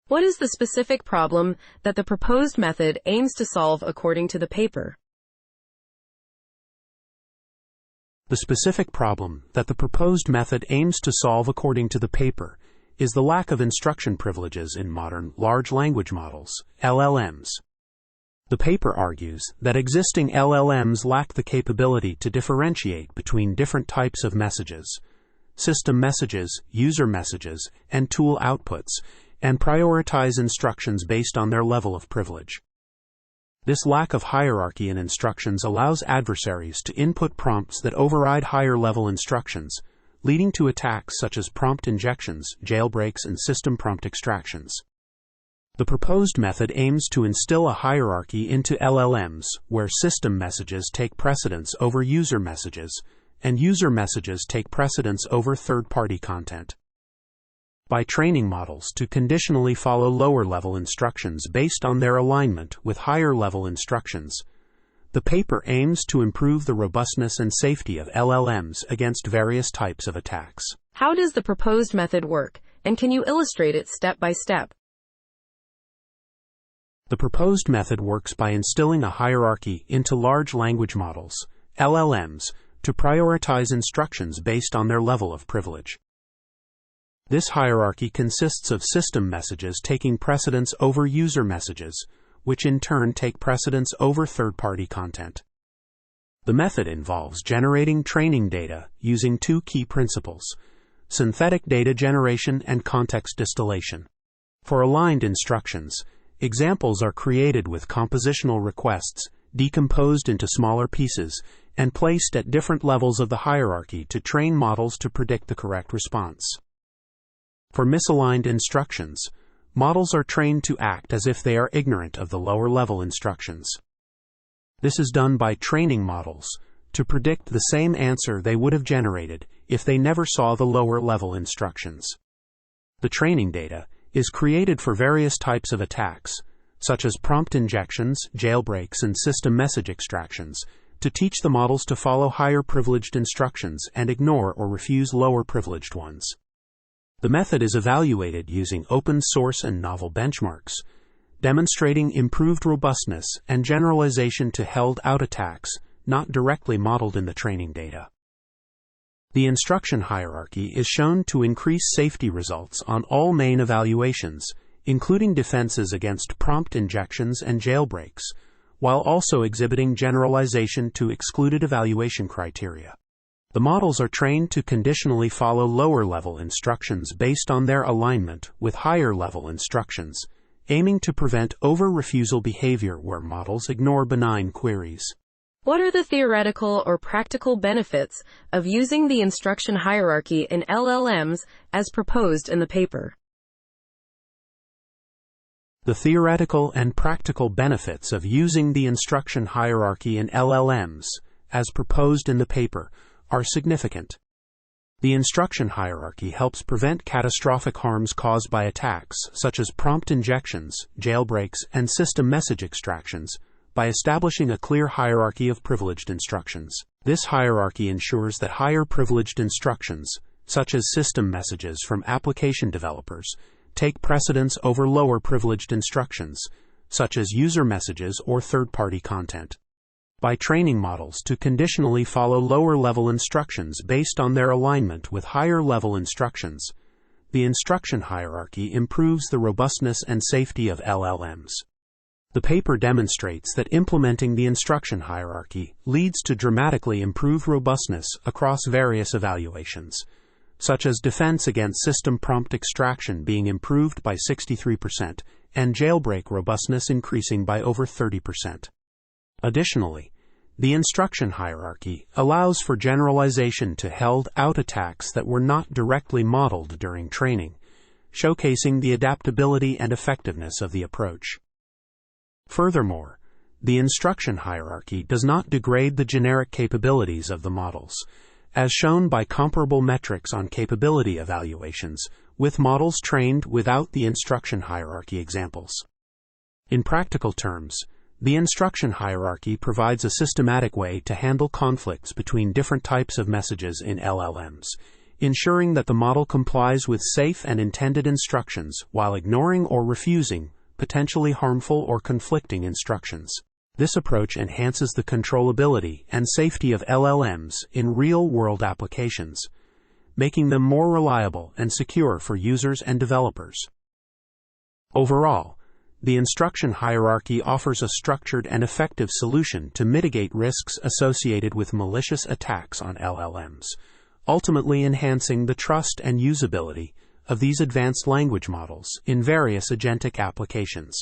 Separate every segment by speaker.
Speaker 1: What is the specific problem that the proposed method aims to solve according to the paper?
Speaker 2: The specific problem that the proposed method aims to solve according to the paper is the lack of instruction privileges in modern large language models, LLMs. The paper argues that existing LLMs lack the capability to differentiate between different types of messages, system messages, user messages, and tool outputs, and prioritize instructions based on their level of privilege. This lack of hierarchy in instructions allows adversaries to input prompts that override higher-level instructions, leading to attacks such as prompt injections, jailbreaks, and system prompt extractions. The proposed method aims to instill a hierarchy into LLMs where system messages take precedence over user messages, and user messages take precedence over third-party content. By training models to conditionally follow lower-level instructions based on their alignment with higher-level instructions, the paper aims to improve the robustness and safety of LLMs against various types of attacks.
Speaker 1: How does the proposed method work, and can you illustrate it step by step?
Speaker 2: The proposed method works by instilling a hierarchy into large language models, LLMs, to prioritize instructions based on their level of privilege. This hierarchy consists of system messages taking precedence over user messages, which in turn take precedence over third-party content. The method involves generating training data using two key principles: synthetic data generation and context distillation. For aligned instructions, examples are created with compositional requests, decomposed into smaller pieces, and placed at different levels of the hierarchy to train models to predict the correct response. For misaligned instructions, models are trained to act as if they are ignorant of the lower-level instructions. This is done by training models to predict the same answer they would have generated if they never saw the lower-level instructions. The training data is created for various types of attacks, such as prompt injections, jailbreaks, and system message extractions, to teach the models to follow higher-privileged instructions and ignore or refuse lower-privileged ones. The method is evaluated using open-source and novel benchmarks, demonstrating improved robustness and generalization to held-out attacks not directly modeled in the training data. The instruction hierarchy is shown to increase safety results on all main evaluations, including defenses against prompt injections and jailbreaks, while also exhibiting generalization to excluded evaluation criteria. The models are trained to conditionally follow lower-level instructions based on their alignment with higher-level instructions, aiming to prevent over-refusal behavior where models ignore benign queries.
Speaker 1: What are the theoretical or practical benefits of using the instruction hierarchy in LLMs as proposed in the paper?
Speaker 2: The theoretical and practical benefits of using the instruction hierarchy in LLMs, as proposed in the paper, are significant. The instruction hierarchy helps prevent catastrophic harms caused by attacks such as prompt injections, jailbreaks, and system message extractions by establishing a clear hierarchy of privileged instructions. This hierarchy ensures that higher privileged instructions, such as system messages from application developers, take precedence over lower privileged instructions, such as user messages or third-party content. By training models to conditionally follow lower-level instructions based on their alignment with higher-level instructions, the instruction hierarchy improves the robustness and safety of LLMs. The paper demonstrates that implementing the instruction hierarchy leads to dramatically improved robustness across various evaluations, such as defense against system prompt extraction being improved by 63% and jailbreak robustness increasing by over 30%. Additionally, the instruction hierarchy allows for generalization to held-out attacks that were not directly modeled during training, showcasing the adaptability and effectiveness of the approach. Furthermore, the instruction hierarchy does not degrade the generic capabilities of the models, as shown by comparable metrics on capability evaluations with models trained without the instruction hierarchy examples. In practical terms, the instruction hierarchy provides a systematic way to handle conflicts between different types of messages in LLMs, ensuring that the model complies with safe and intended instructions while ignoring or refusing potentially harmful or conflicting instructions. This approach enhances the controllability and safety of LLMs in real-world applications, making them more reliable and secure for users and developers. Overall, the instruction hierarchy offers a structured and effective solution to mitigate risks associated with malicious attacks on LLMs, ultimately enhancing the trust and usability of these advanced language models in various agentic applications.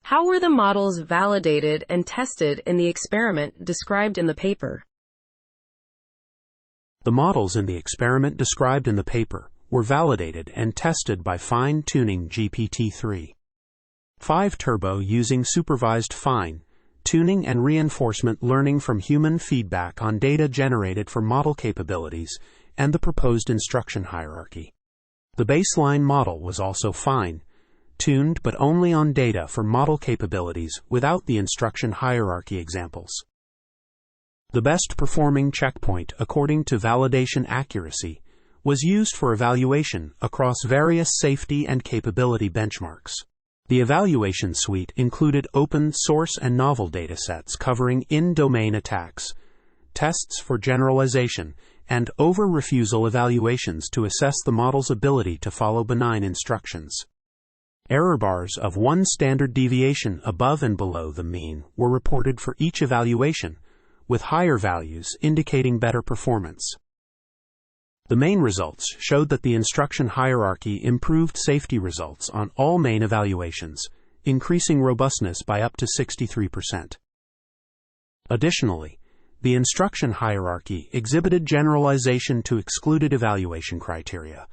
Speaker 1: How were the models validated and tested in the experiment described in the paper?
Speaker 2: The models in the experiment described in the paper were validated and tested by fine-tuning GPT-3. 5 Turbo using supervised fine-tuning and reinforcement learning from human feedback on data generated for model capabilities and the proposed instruction hierarchy. The baseline model was also fine-tuned but only on data for model capabilities without the instruction hierarchy examples. The best performing checkpoint according to validation accuracy was used for evaluation across various safety and capability benchmarks. The evaluation suite included open source and novel datasets covering in-domain attacks, tests for generalization, and over-refusal evaluations to assess the model's ability to follow benign instructions. Error bars of 1 standard deviation above and below the mean were reported for each evaluation, with higher values indicating better performance. The main results showed that the instruction hierarchy improved safety results on all main evaluations, increasing robustness by up to 63%. Additionally, the instruction hierarchy exhibited generalization to excluded evaluation criteria,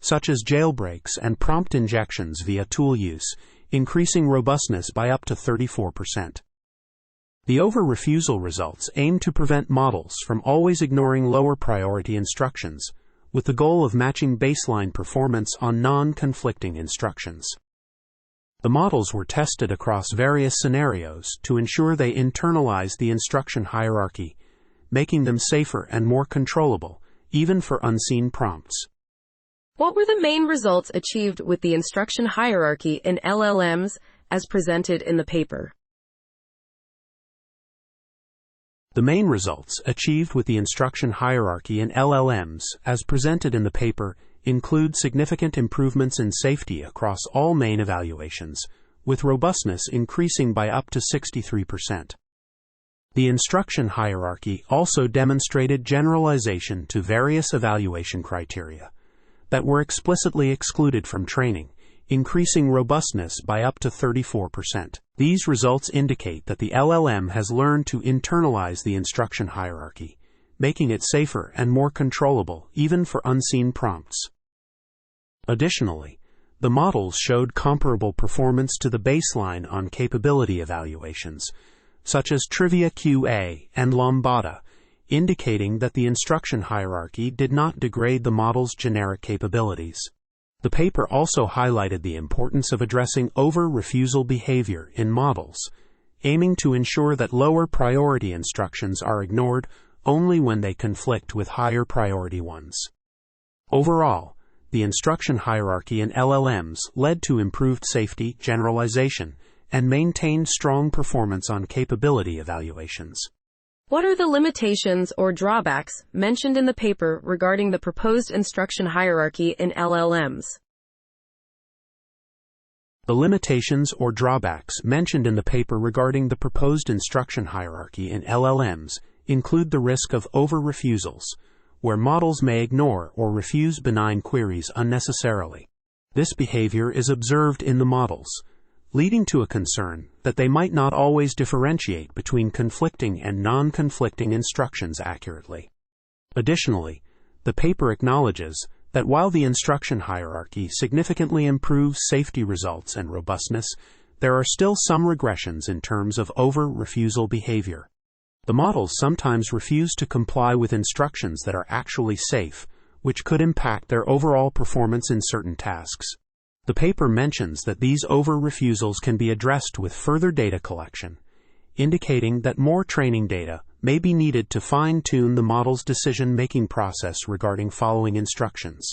Speaker 2: such as jailbreaks and prompt injections via tool use, increasing robustness by up to 34%. The over-refusal results aim to prevent models from always ignoring lower priority instructions, with the goal of matching baseline performance on non-conflicting instructions. The models were tested across various scenarios to ensure they internalize the instruction hierarchy, making them safer and more controllable, even for unseen prompts.
Speaker 1: What were the main results achieved with the instruction hierarchy in LLMs as presented in the paper?
Speaker 2: The main results achieved with the instruction hierarchy in LLMs, as presented in the paper, include significant improvements in safety across all main evaluations, with robustness increasing by up to 63%. The instruction hierarchy also demonstrated generalization to various evaluation criteria that were explicitly excluded from training, increasing robustness by up to 34%. These results indicate that the LLM has learned to internalize the instruction hierarchy, making it safer and more controllable even for unseen prompts. Additionally, the models showed comparable performance to the baseline on capability evaluations, such as Trivia QA and Lombada, indicating that the instruction hierarchy did not degrade the model's generic capabilities. The paper also highlighted the importance of addressing over-refusal behavior in models, aiming to ensure that lower priority instructions are ignored only when they conflict with higher priority ones. Overall, the instruction hierarchy in LLMs led to improved safety, generalization, and maintained strong performance on capability evaluations.
Speaker 1: What are the limitations or drawbacks mentioned in the paper regarding the proposed instruction hierarchy in LLMs?
Speaker 2: The limitations or drawbacks mentioned in the paper regarding the proposed instruction hierarchy in LLMs include the risk of over-refusals, where models may ignore or refuse benign queries unnecessarily. This behavior is observed in the models, leading to a concern that they might not always differentiate between conflicting and non-conflicting instructions accurately. Additionally, the paper acknowledges that while the instruction hierarchy significantly improves safety results and robustness, there are still some regressions in terms of over-refusal behavior. The models sometimes refuse to comply with instructions that are actually safe, which could impact their overall performance in certain tasks. The paper mentions that these over-refusals can be addressed with further data collection, indicating that more training data may be needed to fine-tune the model's decision-making process regarding following instructions.